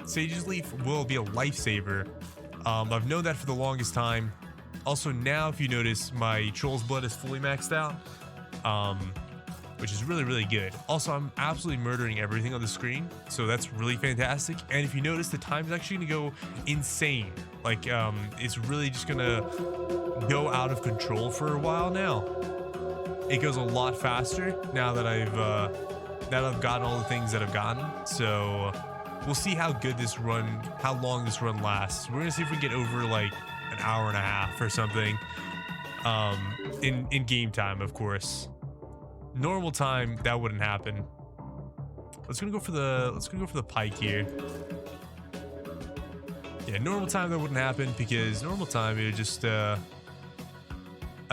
Sage's Leaf will be a lifesaver. I've known that for the longest time. Also, now if you notice, my Troll's Blood is fully maxed out, which is really, really good. Also, I'm absolutely murdering everything on the screen, so that's really fantastic. And if you notice, the time is actually gonna go insane. Like, it's really just gonna go out of control for a while now. It goes a lot faster now that I've gotten all the things that I've gotten. So we'll see how long this run lasts. We're gonna see if we can get over like an hour and a half or something. In game time, of course. Normal time, that wouldn't happen. Let's go for the pike here. Yeah, normal time that wouldn't happen, because normal time it would just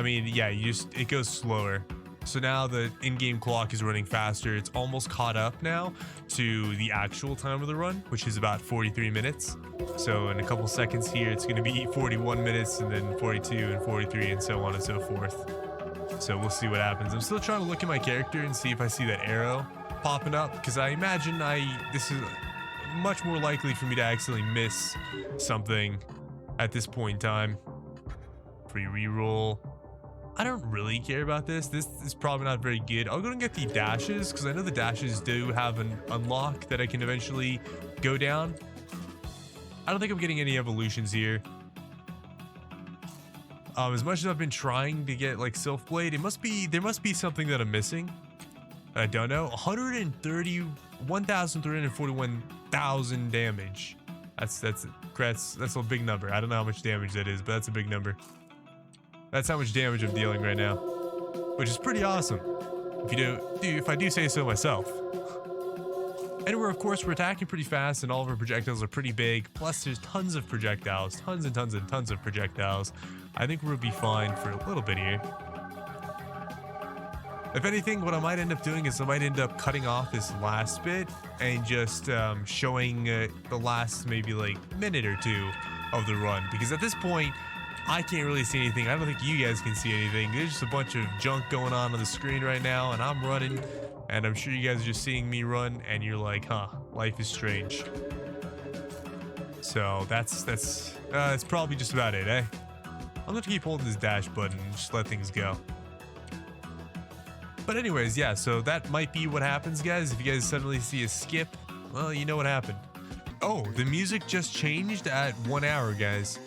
it goes slower. So now the in-game clock is running faster. It's almost caught up now to the actual time of the run, which is about 43 minutes. So in a couple seconds here, it's going to be 41 minutes, and then 42 and 43, and so on and so forth. So we'll see what happens. I'm still trying to look at my character and see if I see that arrow popping up, because I imagine this is much more likely for me to accidentally miss something at this point in time. Free reroll. I don't really care about this. This is probably not very good. I'll go and get the dashes, because I know the dashes do have an unlock that I can eventually go down. I don't think I'm getting any evolutions here. As much as I've been trying to get like Sylph Blade, there must be something that I'm missing. I don't know. 1,341,000 damage. That's a big number. I don't know how much damage that is, but that's a big number. That's how much damage I'm dealing right now, which is pretty awesome, if I do say so myself. And of course, we're attacking pretty fast, and all of our projectiles are pretty big. Plus, there's tons of projectiles, tons and tons and tons of projectiles. I think we'll be fine for a little bit here. If anything, what I might end up doing is I might end up cutting off this last bit and just showing the last maybe like minute or two of the run, because at this point I can't really see anything. I don't think you guys can see anything. There's just a bunch of junk going on the screen right now, and I'm running, and I'm sure you guys are just seeing me run, and you're like, huh, life is strange. So that's probably just about it, eh? I'm gonna keep holding this dash button and just let things go. But anyways, yeah, so that might be what happens, guys. If you guys suddenly see a skip, well, you know what happened. Oh, the music just changed at 1 hour, guys.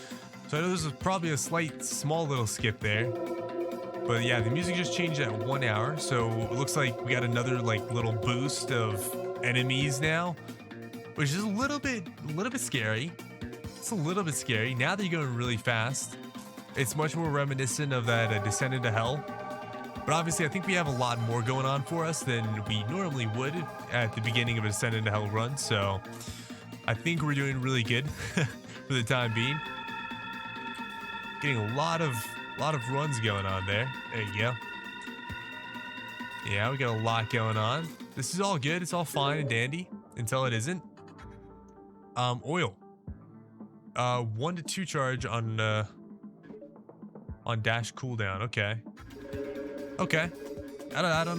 So I know this is probably a small little skip there. But yeah, the music just changed at 1 hour. So it looks like we got another like little boost of enemies now, which is a little bit scary. It's a little bit scary. Now that you're going really fast, it's much more reminiscent of that Descent into Hell. But obviously, I think we have a lot more going on for us than we normally would at the beginning of a Descent into Hell run. So I think we're doing really good for the time being. Getting a lot of runs going on there. There you go. Yeah, we got a lot going on. This is all good. It's all fine and dandy until it isn't. Oil. 1 to 2 charge on dash cooldown. Okay. Okay. I don't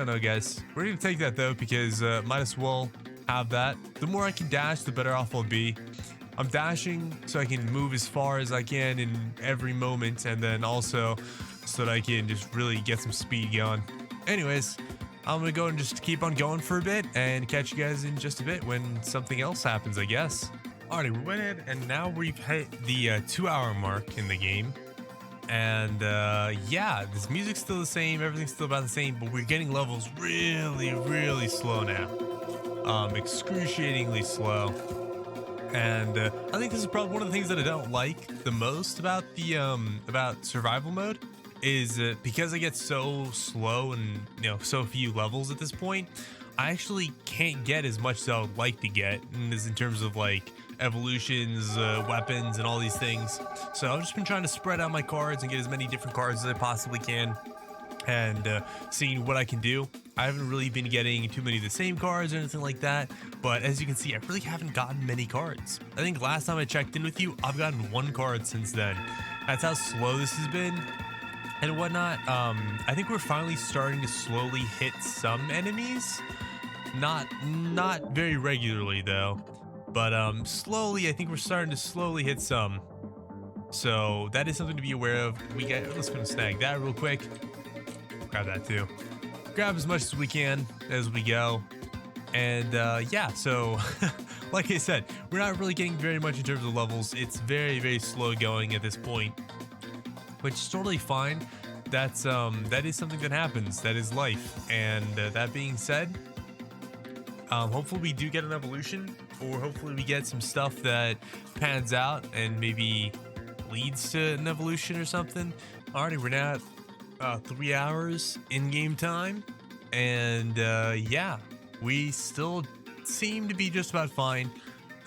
know, guys. We're gonna take that though, because might as well have that. The more I can dash, the better off I'll be. I'm dashing so I can move as far as I can in every moment, and then also so that I can just really get some speed going. Anyways, I'm gonna go and just keep on going for a bit and catch you guys in just a bit when something else happens, I guess. Alrighty, we went in and now we've hit the 2 hour mark in the game. And yeah, this music's still the same, everything's still about the same, but we're getting levels really slow now. Excruciatingly slow. And I think this is probably one of the things that I don't like the most about the about survival mode, is because I get so slow and so few levels at this point, I actually can't get as much as I would like to get in terms of like evolutions, weapons, and all these things. So I've just been trying to spread out my cards and get as many different cards as I possibly can, and seeing what I can do. I haven't really been getting too many of the same cards or anything like that, but as you can see, I really haven't gotten many cards. I think last time I checked in with you, I've gotten 1 card since then. That's how slow this has been and whatnot. I think we're finally starting to slowly hit some enemies. Not very regularly though, but slowly, I think we're starting to slowly hit some. So that is something to be aware of. Let's go and snag that real quick. Grab that too. Grab as much as we can as we go. And yeah, so like I said, we're not really getting very much in terms of levels. It's very slow going at this point, which is totally fine. That is something that happens. That is life. And that being said, hopefully we do get an evolution, or hopefully we get some stuff that pans out and maybe leads to an evolution or something. Alrighty, we're now at 3 hours in-game time, and yeah, we still seem to be just about fine.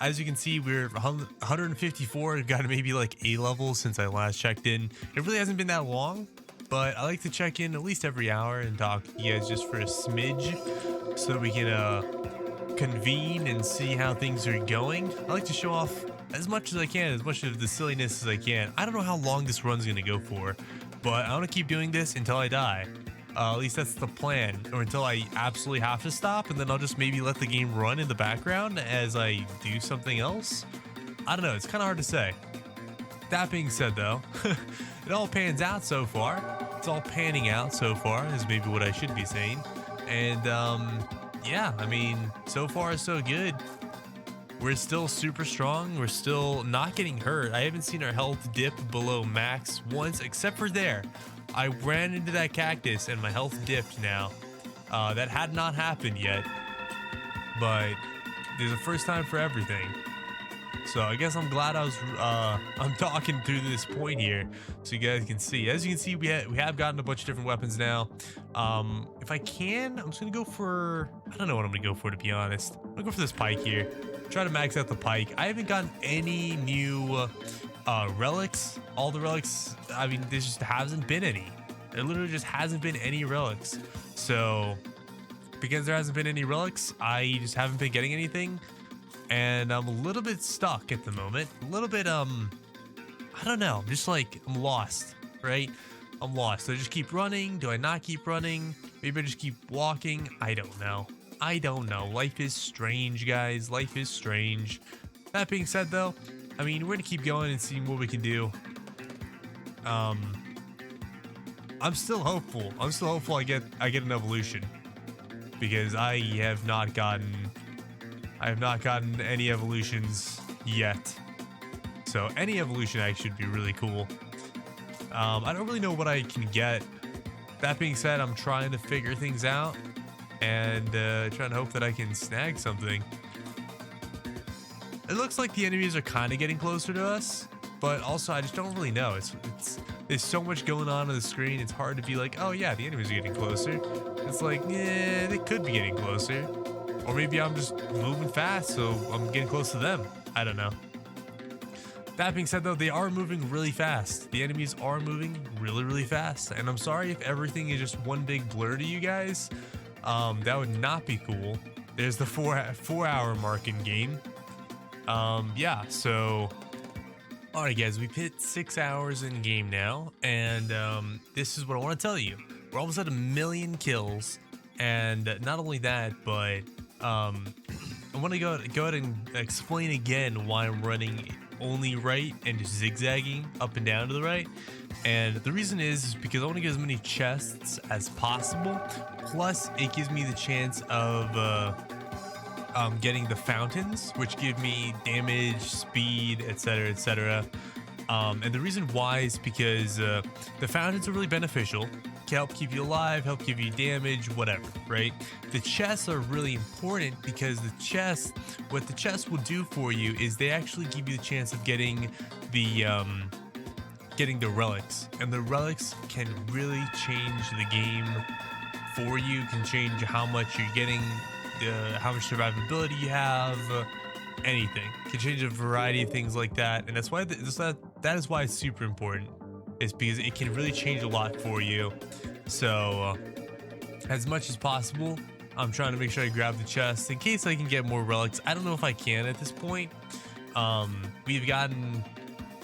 As you can see, we're 154. We've got maybe like A level since I last checked in. It really hasn't been that long, but I like to check in at least every hour and talk to you guys just for a smidge, so that we can convene and see how things are going. I like to show off as much as I can, as much of the silliness as I can. I don't know how long this run's gonna go for, but I want to keep doing this until I die. At least that's the plan, or until I absolutely have to stop, and then I'll just maybe let the game run in the background as I do something else. I don't know, it's kind of hard to say. That being said though, it all pans out so far. It's all panning out so far, is maybe what I should be saying. And yeah, I mean, so far so good. We're still super strong. We're still not getting hurt. I haven't seen our health dip below max once, except for there. I ran into that cactus and my health dipped now. That had not happened yet, but there's a first time for everything. So I guess I'm glad I'm talking through this point here so you guys can see. As you can see, we have gotten a bunch of different weapons now. If I can, I'm just gonna go for, I don't know what I'm gonna go for, to be honest. I'm gonna go for this pike here. Try to max out the pike. I haven't gotten any new relics. All the relics, I mean, there just hasn't been any. There literally just hasn't been any relics. So because there hasn't been any relics, I just haven't been getting anything. And I'm a little bit stuck at the moment. A little bit, I don't know. I'm just like, I'm lost, right? I'm lost. Do I just keep running? Do I not keep running? Maybe I just keep walking. I don't know. I don't know. Life is strange, guys. Life is strange. That being said, though, I mean, we're gonna keep going and seeing what we can do. I'm still hopeful. I'm still hopeful I get an evolution, because I have not gotten any evolutions yet. So any evolution actually should be really cool. I don't really know what I can get. That being said, I'm trying to figure things out and trying to hope that I can snag something. It looks like the enemies are kind of getting closer to us, but also I just don't really know. There's so much going on the screen. It's hard to be like, oh yeah, the enemies are getting closer. It's like, yeah, they could be getting closer. Or maybe I'm just moving fast, so I'm getting close to them. I don't know. That being said, though, they are moving really fast. The enemies are moving really, really fast. And I'm sorry if everything is just one big blur to you guys. That would not be cool. There's the four hour mark in game. Yeah, so all right, guys, we've hit 6 hours in game now, and this is what I want to tell you. We're almost at 1 million kills, and not only that, but I want to go ahead and explain again why I'm running only right and just zigzagging up and down to the right. And the reason is because I want to get as many chests as possible. Plus, it gives me the chance of getting the fountains, which give me damage, speed, etc., etc. And the reason why is because the fountains are really beneficial. Can help keep you alive, help give you damage, whatever, right? The chests are really important because what the chests will do for you is they actually give you the chance of getting the relics, and the relics can really change the game for you. Can change how much you're getting, how much survivability you have, anything. Can change a variety of things like that, and that's why that is why it's super important. Is because it can really change a lot for you. So as much as possible, I'm trying to make sure I grab the chest in case I can get more relics. I don't know if I can at this point. We've gotten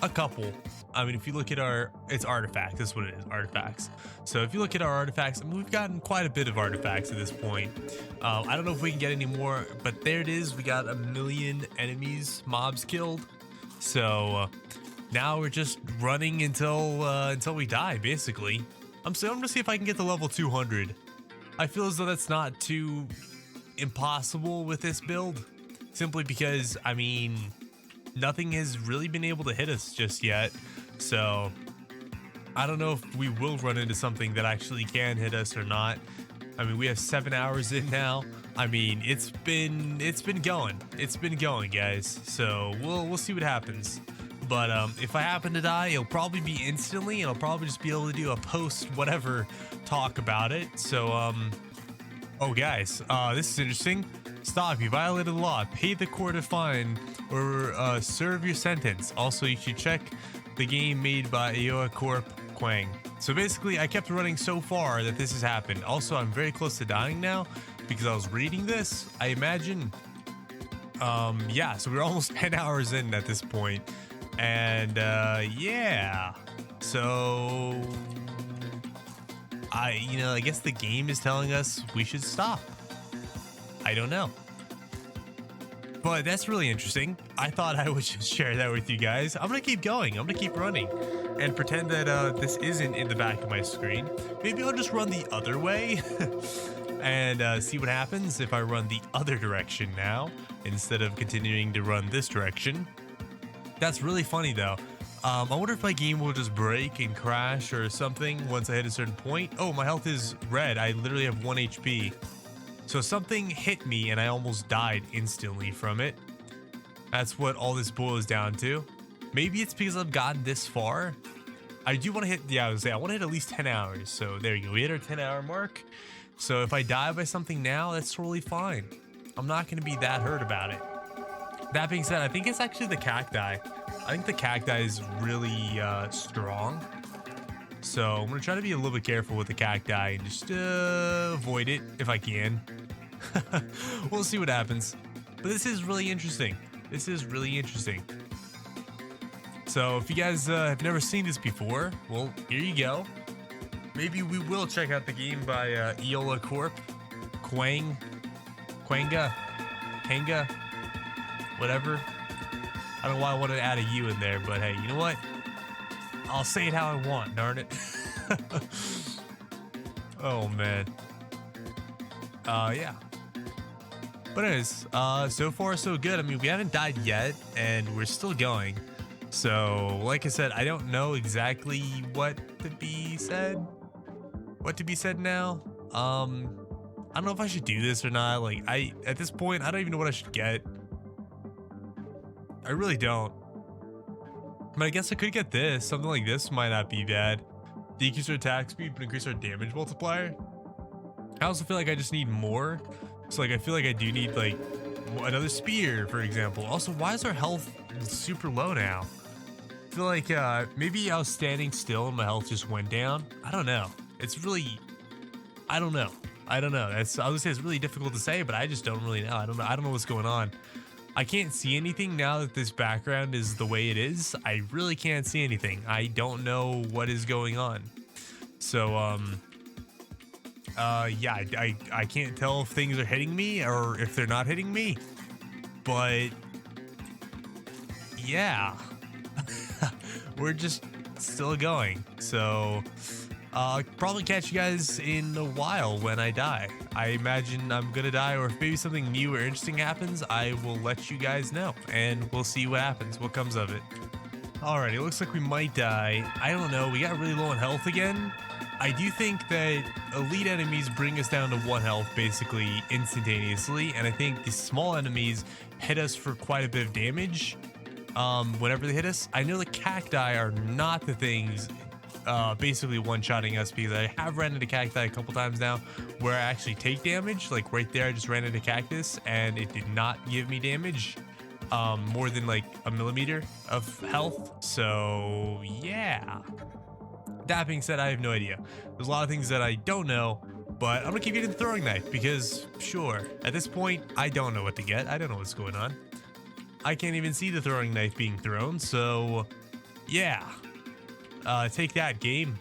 a couple. I mean, if you look at it's artifacts. That's what it is, artifacts. So if you look at our artifacts, I mean, we've gotten quite a bit of artifacts at this point. I don't know if we can get any more, but there it is. We got 1 million mobs killed. So now we're just running until we die, basically. I'm gonna see if I can get to level 200. I feel as though that's not too impossible with this build, simply because, I mean, nothing has really been able to hit us just yet. So I don't know if we will run into something that actually can hit us or not. I mean, we have 7 hours in now. I mean, it's been going. It's been going, guys. So we'll see what happens. But if I happen to die, it'll probably be instantly, and I'll probably just be able to do a post whatever talk about it. So oh guys, this is interesting. Stop, you violated the law. Pay the court a fine or serve your sentence. Also, you should check the game made by Aoa Corp Quang. So basically, I kept running so far that this has happened. Also, I'm very close to dying now because I was reading this. I imagine, yeah, so we're almost 10 hours in at this point. And yeah, so I guess the game is telling us we should stop. I don't know, but that's really interesting. I thought I would just share that with you guys. I'm gonna keep going. I'm gonna keep running and pretend that this isn't in the back of my screen. Maybe I'll just run the other way and see what happens if I run the other direction now instead of continuing to run this direction. That's really funny though. I wonder if my game will just break and crash or something once I hit a certain point. Oh, my health is red. I literally have 1 HP. So something hit me and I almost died instantly from it. That's what all this boils down to. Maybe it's because I've gotten this far. I do want to hit, yeah, I want to hit at least 10 hours. So there you go. We hit our 10-hour mark. So if I die by something now, that's totally fine. I'm not going to be that hurt about it. That being said, I think it's actually the cacti. I think the cacti is really strong. So I'm gonna try to be a little bit careful with the cacti and just avoid it if I can. We'll see what happens. But this is really interesting. This is really interesting. So if you guys have never seen this before, well, here you go. Maybe we will check out the game by Eola Corp. Quanga, Hanga, whatever. I don't know why I wanted to add a U in there, but hey, you know what? I'll say it how I want, darn it. Oh man. Yeah. But anyways, so far so good. I mean, we haven't died yet, and we're still going. So, like I said, I don't know exactly what to be said. What to be said now? I don't know if I should do this or not. Like, at this point, I don't even know what I should get. I really don't. But I guess I could get this. Something like this might not be bad. Decrease our attack speed, but increase our damage multiplier. I also feel like I just need more. So like, I feel like I do need like another spear, for example. Also, why is our health super low now? I feel like maybe I was standing still and my health just went down. I don't know. It's really, I don't know. I was gonna say it's really difficult to say, but I just don't really know. I don't know what's going on. I can't see anything now that this background is the way it is. I really can't see anything. I don't know what is going on. So, yeah, I can't tell if things are hitting me or if they're not hitting me. But, yeah. We're just still going. So, I'll probably catch you guys in a while when I die. I imagine I'm gonna die, or if maybe something new or interesting happens, I will let you guys know, and we'll see what happens, what comes of it. Alright, it looks like we might die. I don't know, we got really low on health again. I do think that elite enemies bring us down to 1 health basically instantaneously, and I think the small enemies hit us for quite a bit of damage whenever they hit us. I know the cacti are not the things basically one-shotting us, because I have ran into cacti a couple times now where I actually take damage. Like right there, I just ran into cactus and it did not give me damage more than like a millimeter of health. So yeah, that being said, I have no idea. There's a lot of things that I don't know, but I'm gonna keep getting the throwing knife because sure, at this point I don't know what to get. I don't know what's going on. I can't even see the throwing knife being thrown, so yeah. Take that, game.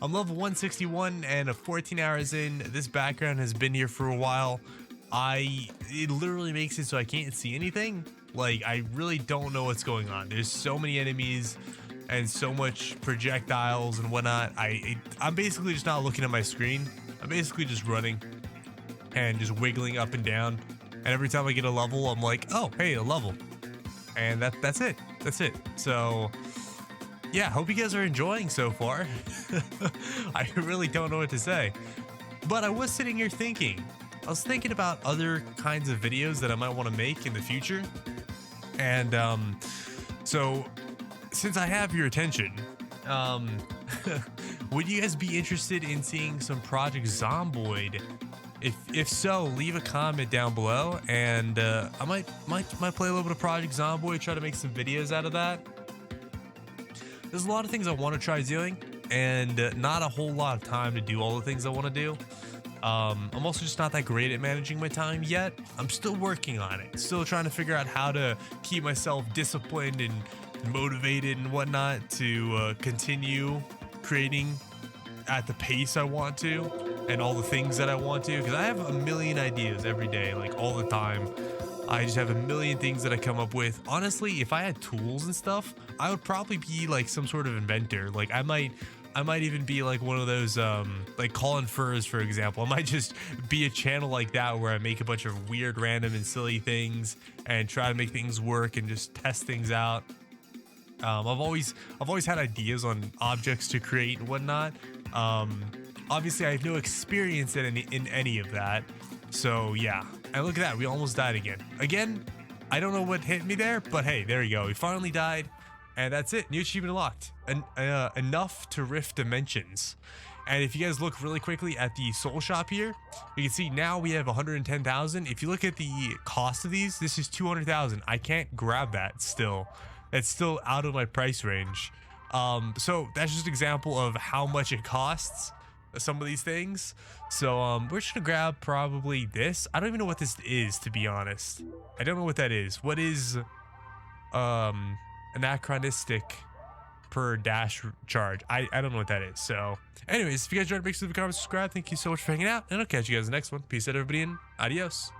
I'm level 161 and 14 hours in. This background has been here for a while. It literally makes it so I can't see anything. Like, I really don't know what's going on. There's so many enemies and so much projectiles and whatnot. I'm basically just not looking at my screen. I'm basically just running and just wiggling up and down. And every time I get a level, I'm like, oh, hey, a level. And that's it. That's it. So yeah, hope you guys are enjoying so far. I really don't know what to say. But I was sitting here thinking. I was thinking about other kinds of videos that I might want to make in the future. And so since I have your attention, would you guys be interested in seeing some Project Zomboid? If so, leave a comment down below, and I might play a little bit of Project Zomboid, try to make some videos out of that. There's a lot of things I want to try doing, and not a whole lot of time to do all the things I want to do. I'm also just not that great at managing my time yet. I'm still working on it. Still trying to figure out how to keep myself disciplined and motivated and whatnot to continue creating at the pace I want to and all the things that I want to, because I have a million ideas every day, like all the time. I just have a million things that I come up with. Honestly, if I had tools and stuff, I would probably be like some sort of inventor. Like I might even be like one of those like Colin Furs, for example. I might just be a channel like that where I make a bunch of weird, random, and silly things and try to make things work and just test things out. I've always had ideas on objects to create and whatnot. Obviously, I have no experience in any of that. So yeah, and look at that, we almost died again. I don't know what hit me there, but hey, there you go, we finally died, and that's it. New achievement unlocked. Enough to rift dimensions. And if you guys look really quickly at the soul shop here, you can see now we have 110,000. If you look at the cost of these, this is 200,000. I can't grab that still. It's still out of my price range. So that's just an example of how much it costs, some of these things. So we're just gonna grab probably this. I don't even know what this is, to be honest. I don't know what that is. What is anachronistic per dash charge? I don't know what that is. So anyways, if you guys enjoyed, make sure to leave a comment, subscribe. Thank you so much for hanging out, and I'll catch you guys in the next one. Peace out, everybody, and adios.